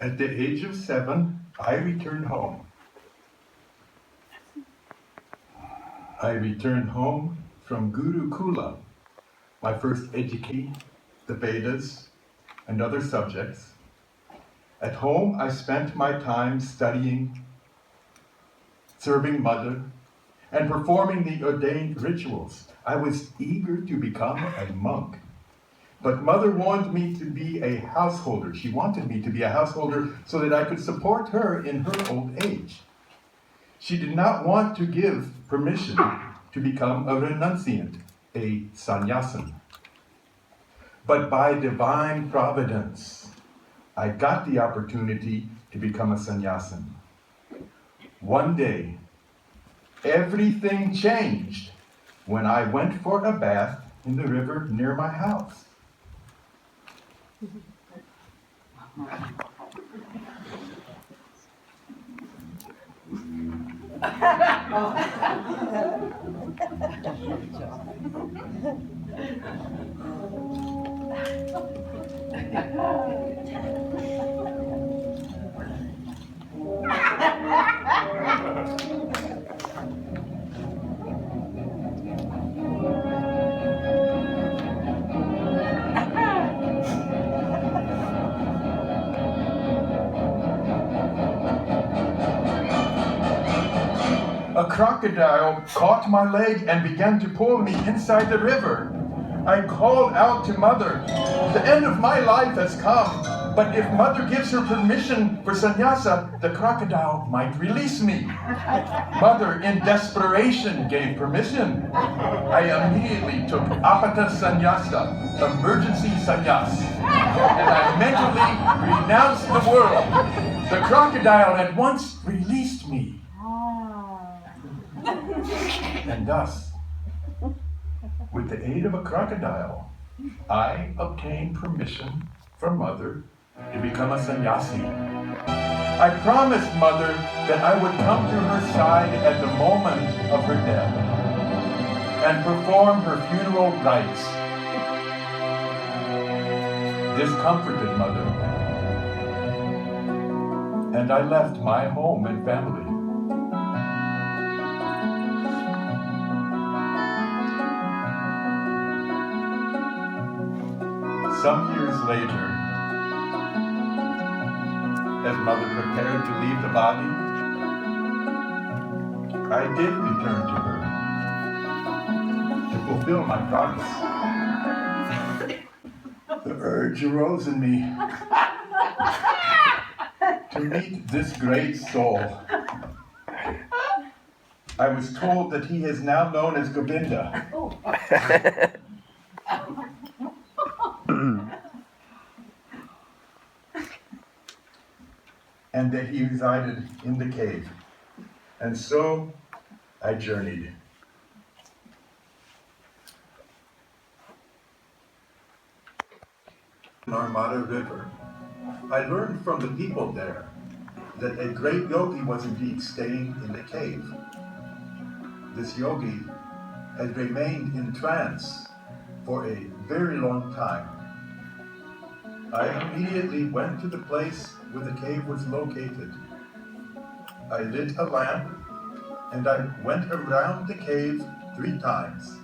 At the age of 7, I returned home. I returned home from Gurukula, my first educate, the Vedas, and other subjects. At home, I spent my time studying, serving Mother, and performing the ordained rituals. I was eager to become a monk. But Mother wanted me to be a householder. She wanted me to be a householder so that I could support her in her old age. She did not want to give permission to become a renunciant, a sannyasin. But by divine providence, I got the opportunity to become a sannyasin. One day, everything changed when I went for a bath in the river near my house. A crocodile caught my leg and began to pull me inside the river. I called out to Mother, "The end of my life has come, but if Mother gives her permission for sannyasa, the crocodile might release me." Mother, in desperation, gave permission. I immediately took apata sannyasa, emergency sannyas, and I mentally renounced the world. The crocodile at once released me. And thus, with the aid of a crocodile, I obtained permission from Mother to become a sannyasi. I promised Mother that I would come to her side at the moment of her death and perform her funeral rites. This comforted Mother, and I left my home and family. Some years later, as Mother prepared to leave the body, I did return to her to fulfill my promise. The urge arose in me to meet this great soul. I was told that he is now known as Govinda. And that he resided in the cave. And so I journeyed. Narmada River, I learned from the people there that a great yogi was indeed staying in the cave. This yogi had remained in trance for a very long time. I immediately went to the place where the cave was located. I lit a lamp and I went around the cave 3 times.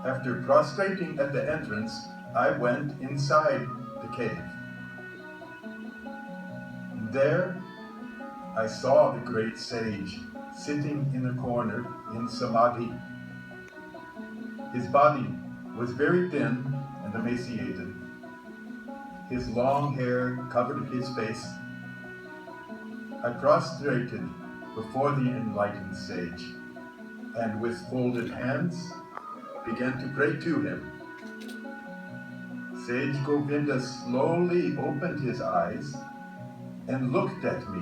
After prostrating at the entrance, I went inside the cave. There, I saw the great sage sitting in a corner in samadhi. His body was very thin and emaciated. His long hair covered his face. I prostrated before the enlightened sage, and with folded hands began to pray to him. Sage Govinda slowly opened his eyes and looked at me.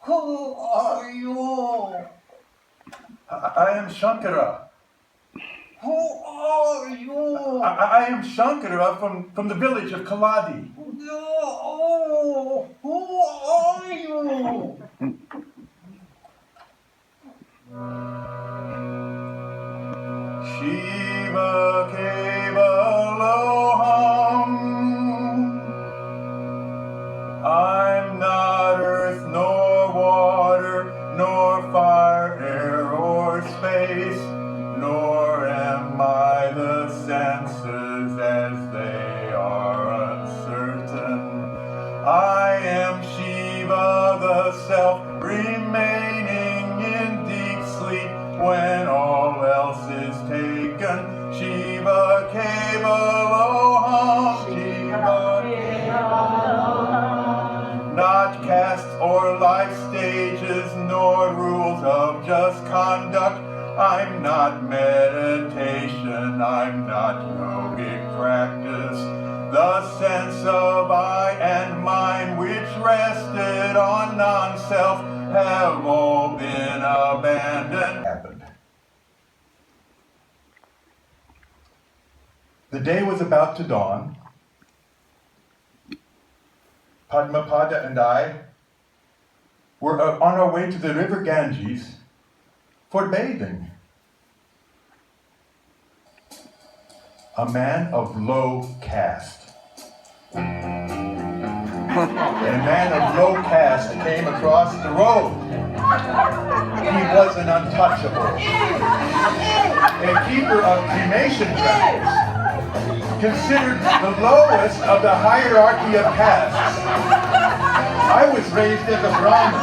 Who are you? I am Shankara. Who are you? I am Shankara from the village of Kaladi. No, who are you? Shiva Keva When all else is taken, Shiva Kevaloham, Shiva Kevaloham. Not castes or life stages, nor rules of just conduct. I'm not meditation, I'm not yogic practice. The sense of I and mine which rested on non-self have all been abandoned. Happened. The day was about to dawn. Padmapada and I were on our way to the river Ganges for bathing. A man of low caste. A man of low caste came across the road. He was an untouchable. A keeper of cremation grounds. Considered the lowest of the hierarchy of castes. I was raised as a Brahmin.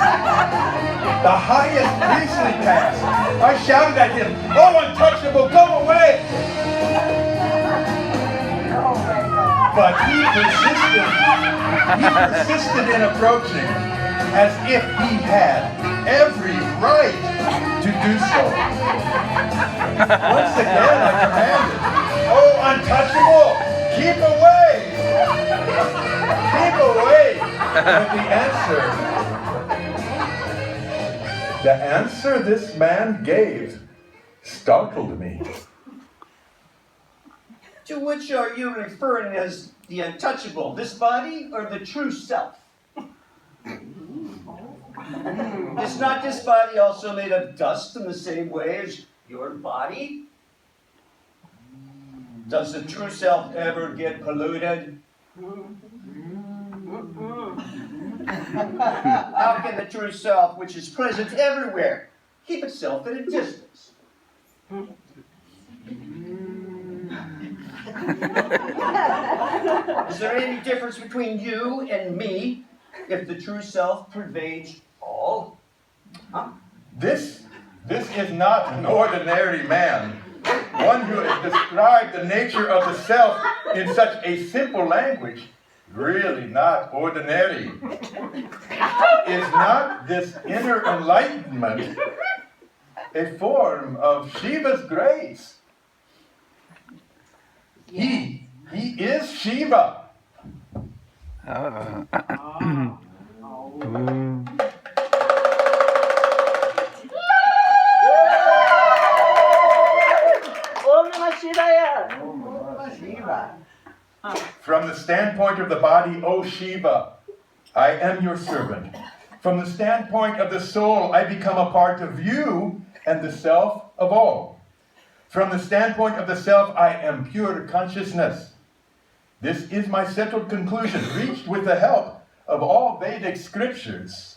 The highest priestly caste. I shouted at him, "Oh, untouchable, go away!" But he persisted in approaching as if he had every right to do so. Once again I commanded, "Oh, untouchable, keep away! Keep away!" But the answer this man gave startled me. To which are you referring as the untouchable, this body or the true self? Is not this body also made of dust in the same way as your body? Does the true self ever get polluted? How can the true self, which is present everywhere, keep itself at a distance? Is there any difference between you and me if the true self pervades all? Huh? This is not an ordinary man. One who has described the nature of the self in such a simple language. Really not ordinary. Is not this inner enlightenment a form of Shiva's grace? He is Shiva. From the standpoint of the body, O Shiva, I am your servant. From the standpoint of the soul, I become a part of you and the self of all. From the standpoint of the self, I am pure consciousness. This is my settled conclusion, reached with the help of all Vedic scriptures.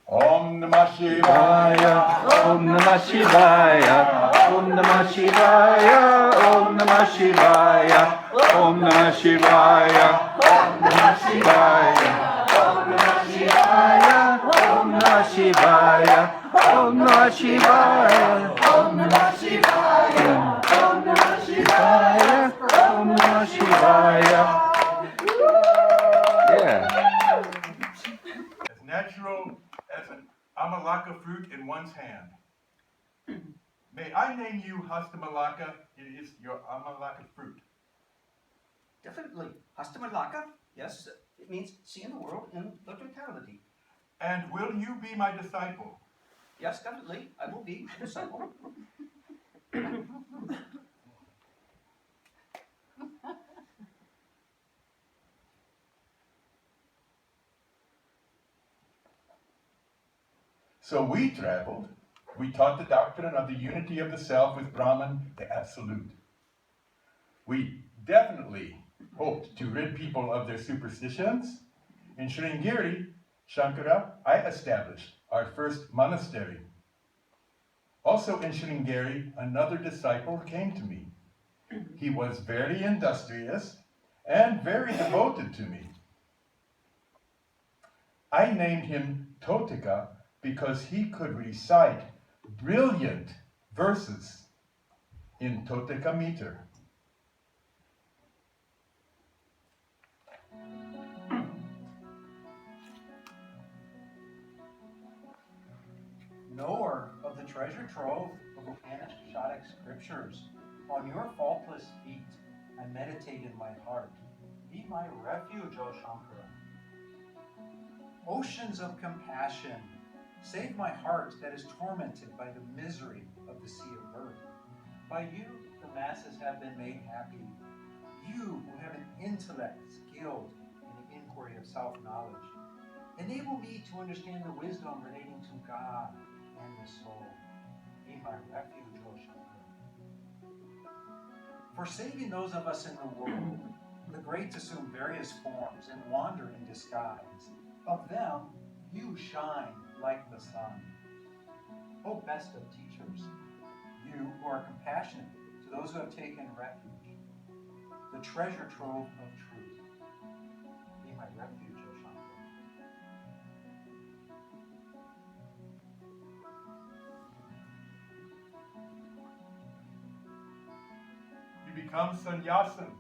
Om Namah Shivaya, Om Namah Shivaya, Om Namah Shivaya, Om Namah Shivaya, Om Namah Shivaya, Om Namah Shivaya, Om Namah Shivaya, Om Namah Shivaya, Om Namah Shivaya, Om Namah Shivaya, Om Namah Shivaya, Om Namah Shivaya. Yeah. as natural as an amalaka fruit in one's hand. May I name you Hastamalaka? It is your amalaka fruit. Definitely. Hastamalaka? Yes, it means seeing the world in the totality. And will you be my disciple? Yes, definitely. I will be a disciple. So we traveled. We taught the doctrine of the unity of the self with Brahman, the absolute. We definitely hoped to rid people of their superstitions. In Sringeri, Shankara, I established our first monastery. Also in Sringeri, another disciple came to me. He was very industrious and very devoted to me. I named him Totika because he could recite brilliant verses in Toteka meter. Knower of the treasure trove of Upanishadic scriptures, on your faultless feet I meditate in my heart. Be my refuge, O Shankara. Oceans of compassion, save my heart that is tormented by the misery of the sea of birth. By you the masses have been made happy. You who have an intellect skilled in the inquiry of self-knowledge, enable me to understand the wisdom relating to God and the soul. Be my refuge, O Shankara. For saving those of us in the world, the great assume various forms and wander in disguise. Of them, you shine like the sun. O best of teachers, you who are compassionate to those who have taken refuge, the treasure trove of truth. Be my refuge, O Shankara. You become sannyasin,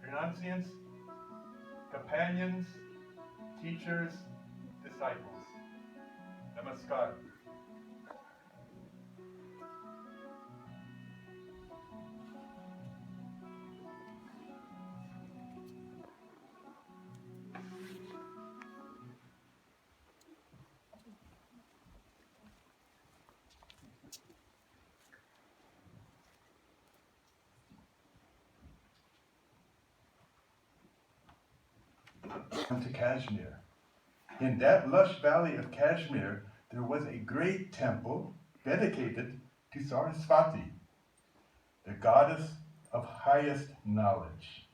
renunciants, companions, teachers, disciples. Namaskar. To Kashmir. In that lush valley of Kashmir, there was a great temple dedicated to Saraswati, the goddess of highest knowledge.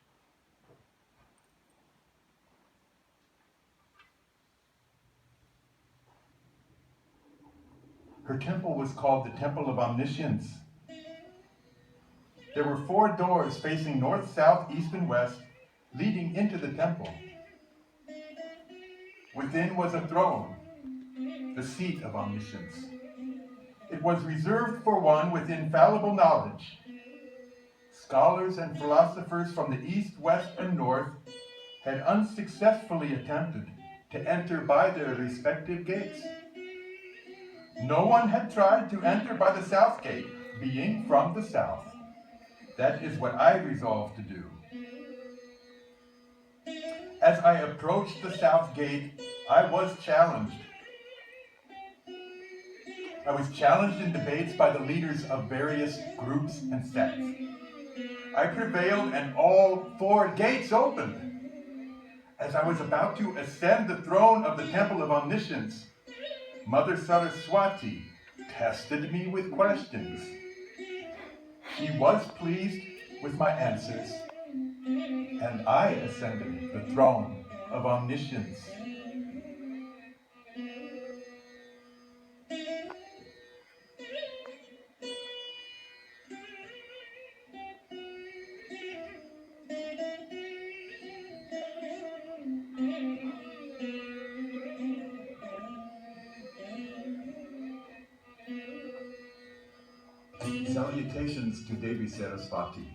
Her temple was called the Temple of Omniscience. There were 4 doors facing north, south, east, and west, leading into the temple. Within was a throne, the seat of omniscience. It was reserved for one with infallible knowledge. Scholars and philosophers from the east, west, and north had unsuccessfully attempted to enter by their respective gates. No one had tried to enter by the south gate, being from the south. That is what I resolved to do. As I approached the south gate, I was challenged. I was challenged in debates by the leaders of various groups and sects. I prevailed and all 4 gates opened. As I was about to ascend the throne of the Temple of Omniscience, Mother Saraswati tested me with questions. She was pleased with my answers, and I ascended the throne of omniscience. Salutations to Devi Saraswati,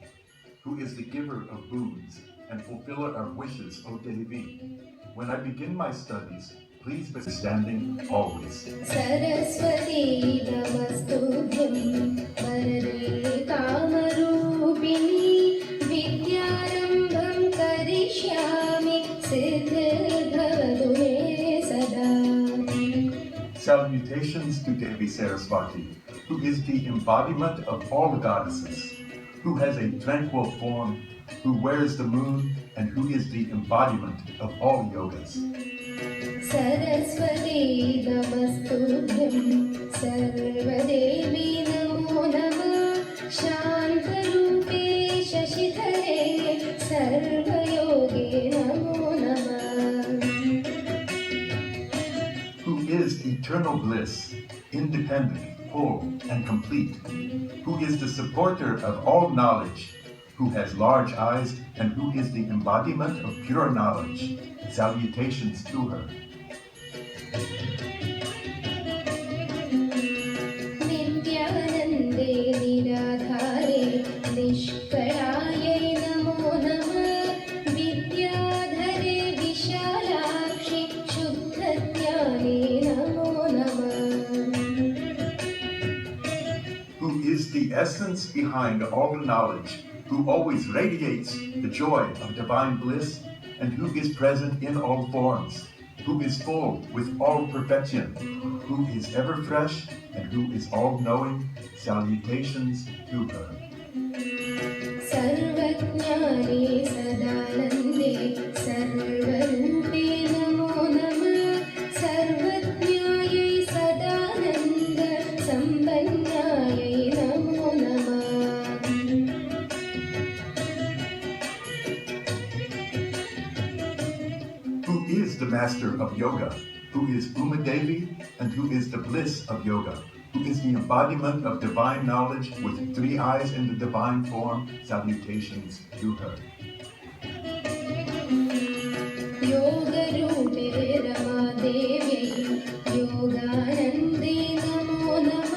who is the giver of boons and fulfiller of wishes, O Devi. When I begin my studies, please be standing always. Saraswati Namastubhyam Varade Kamarupini Vidyarambham Karishyami Siddharbhavatu me sada. Salutations to Devi Saraswati, who is the embodiment of all goddesses, who has a tranquil form, who wears the moon, and who is the embodiment of all yogas. Saraswati Namastubhyam Sarvadevi Namo Namah Shantarupe Shashidhare Sarvayoge Namo Namah. Who is eternal bliss, independent, whole, and complete, who is the supporter of all knowledge, who has large eyes, and who is the embodiment of pure knowledge. Salutations to her. is the essence behind all knowledge, who always radiates the joy of divine bliss, and who is present in all forms, who is full with all perfection, who is ever fresh, and who is all-knowing. Salutations to her. सर्वज्ञाने सदानन्दे सर्वरूपे नमो नमः सर्वज्ञायै सदानन्द सम्पन्नायै नमो नमः Who is the master of yoga, who is Umadevi, and who is the bliss of yoga, who is the embodiment of divine knowledge with 3 eyes in the divine form. Salutations to her. योगरूपे रमादेव्यै योगानन्दे नमो नमः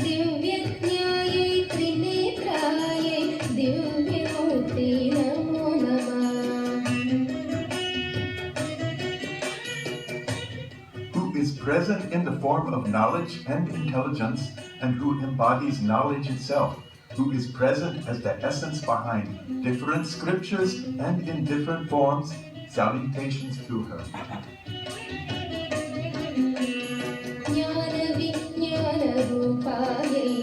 दिव्यज्ञायै त्रिनेत्रायै दिव्यमूर्ते नमो नमः Who is present in the form of knowledge and intelligence, and who embodies knowledge itself, who is present as the essence behind different scriptures and in different forms. Salutations to her. ज्ञानविज्ञानरूपायै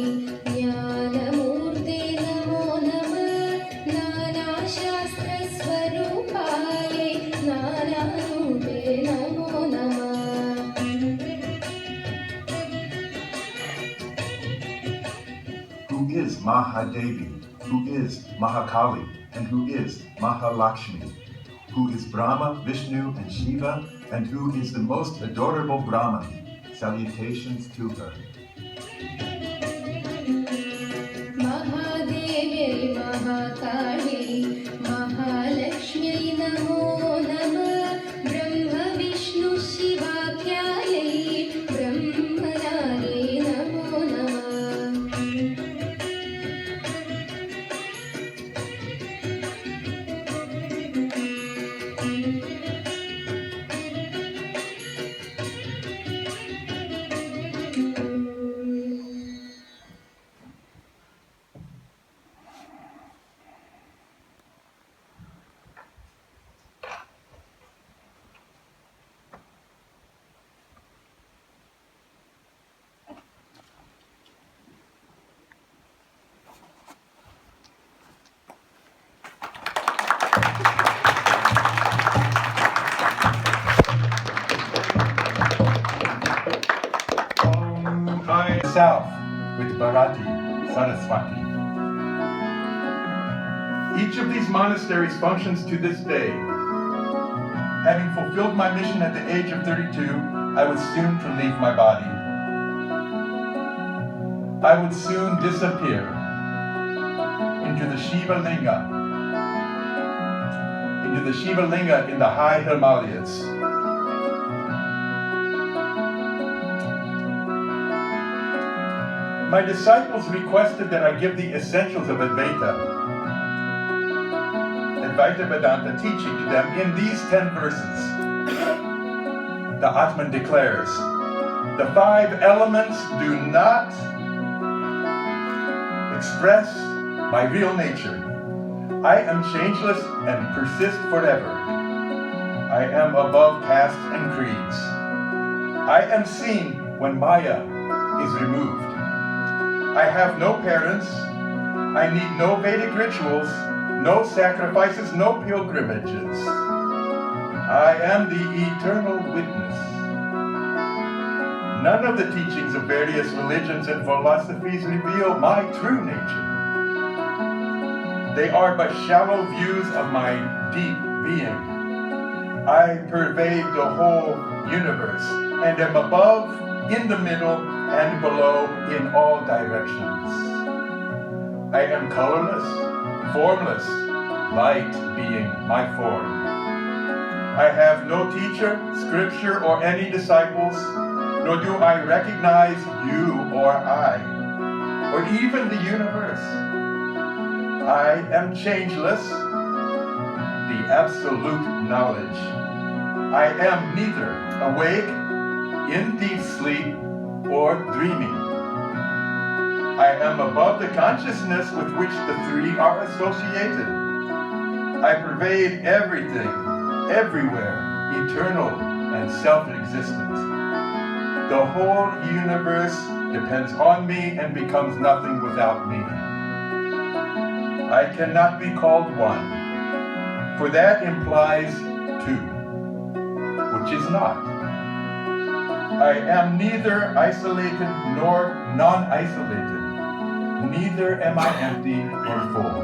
ज्ञानमूर्ते नमो नमः नानाशास्त्रस्वरूपायै नानारूपे नमो नमः Who is Mahadevi, who is Mahakali, and who is Mahalakshmi, who is Brahma, Vishnu, and Shiva, and who is the most adorable Brahman. Salutations to her. महादेव्यै महाकाल्यै महालक्ष्म्यै नमो नमः ब्रह्मविष्णुशिवाख्यायै ब्रह्मरायै नमो नमः South with Bharati, Saraswati. Each of these monasteries functions to this day. Having fulfilled my mission at the age of 32, I was soon to leave my body. I would soon disappear into the Shiva Linga in the high Himalayas. My disciples requested that I give the essentials of Advaita Vedanta teaching to them in these 10 verses. The Atman declares, the 5 elements do not express my real nature. I am changeless and persist forever. I am above castes and creeds. I am seen when Maya is removed. I have no parents. I need no Vedic rituals, no sacrifices, no pilgrimages. I am the eternal witness. None of the teachings of various religions and philosophies reveal my true nature. They are but shallow views of my deep being. I pervade the whole universe and am above, in the middle, and below in all directions. I am colorless, formless, light being my form. I have no teacher, scripture, or any disciples, nor do I recognize you or I, or even the universe. I am changeless, the absolute knowledge. I am neither awake, in deep sleep, or dreaming. I am above the consciousness with which the three are associated. I pervade everything, everywhere, eternal and self-existent. The whole universe depends on me and becomes nothing without me. I cannot be called one, for that implies two, which is not. I am neither isolated nor non-isolated. Neither am I empty or full.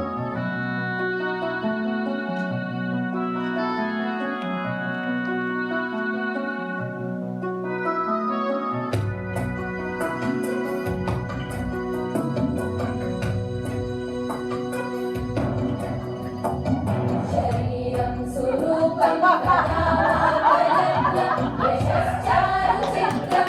शरीरं स्वरूपं कदापलभ्यं यशश्चारुचित्रं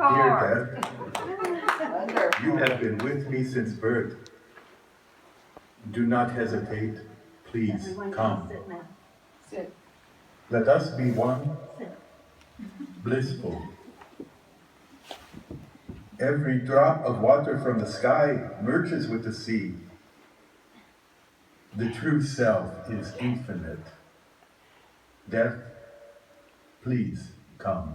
Dear Death, you have been with me since birth. Do not hesitate. Please come. Let us be one, blissful. Every drop of water from the sky merges with the sea. The true self is infinite. Death, please come.